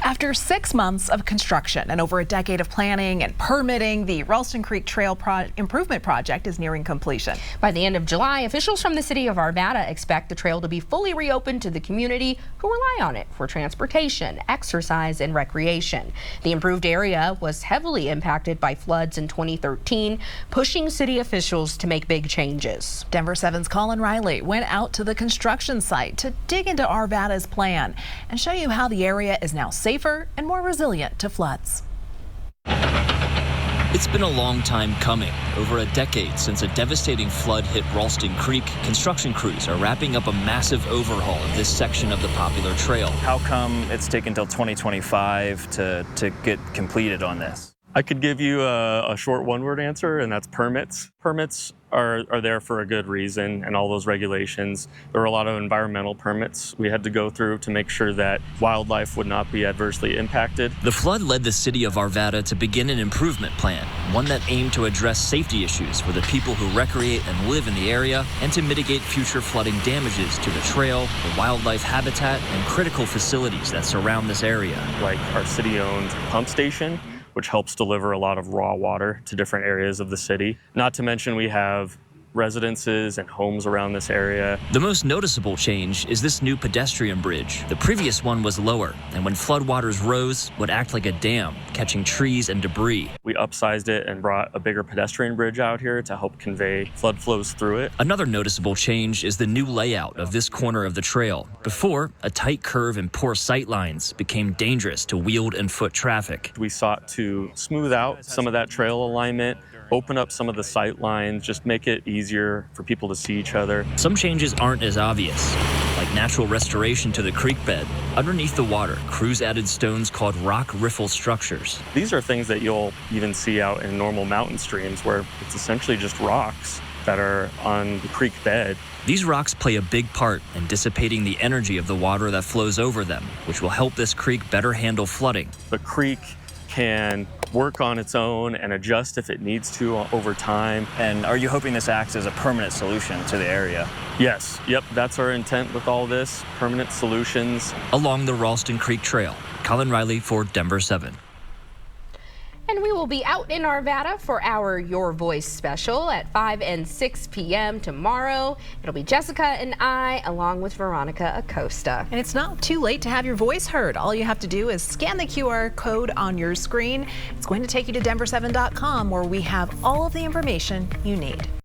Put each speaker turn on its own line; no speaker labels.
After 6 months of construction and over a decade of planning and permitting, the Ralston Creek Trail improvement project is nearing completion.
By the end of July, officials from the city of Arvada expect the trail to be fully reopened to the community who rely on it for transportation, exercise, and recreation. The improved area was heavily impacted by floods in 2013, pushing city officials to make big changes.
Denver7's Colin Riley went out to the construction site to dig into Arvada's plan and show you how the area is now safer and more resilient to floods.
It's been a long time coming. Over a decade since a devastating flood hit Ralston Creek, construction crews are wrapping up a massive overhaul of this section of the popular trail.
How come it's taken until 2025 to get completed on this?
I could give you a short one-word answer, and that's permits. Permits are there for a good reason, and all those regulations. There were a lot of environmental permits we had to go through to make sure that wildlife would not be adversely impacted.
The flood led the city of Arvada to begin an improvement plan, one that aimed to address safety issues for the people who recreate and live in the area, and to mitigate future flooding damages to the trail, the wildlife habitat, and critical facilities that surround this area.
Like our city-owned pump station, which helps deliver a lot of raw water to different areas of the city. Not to mention we have residences and homes around this area.
The most noticeable change is this new pedestrian bridge. The previous one was lower, and when floodwaters rose, would act like a dam, catching trees and debris.
We upsized it and brought a bigger pedestrian bridge out here to help convey flood flows through it.
Another noticeable change is the new layout of this corner of the trail. Before, a tight curve and poor sight lines became dangerous to wheeled and foot traffic.
We sought to smooth out some of that trail alignment, open up some of the sight lines, just make it easier for people to see each other.
Some changes aren't as obvious, like natural restoration to the creek bed. Underneath the water, crews added stones called rock riffle structures.
These are things that you'll even see out in normal mountain streams where it's essentially just rocks that are on the creek bed.
These rocks play a big part in dissipating the energy of the water that flows over them, which will help this creek better handle flooding.
The creek can work on its own and adjust if it needs to over time.
And are you hoping this acts as a permanent solution to the area?
Yes, yep, that's our intent with all this, permanent solutions.
Along the Ralston Creek Trail, Colin Riley for Denver7.
And we will be out in Arvada for our Your Voice special at 5 and 6 p.m. tomorrow. It'll be Jessica and I, along with Veronica Acosta.
And it's not too late to have your voice heard. All you have to do is scan the QR code on your screen. It's going to take you to Denver7.com, where we have all of the information you need.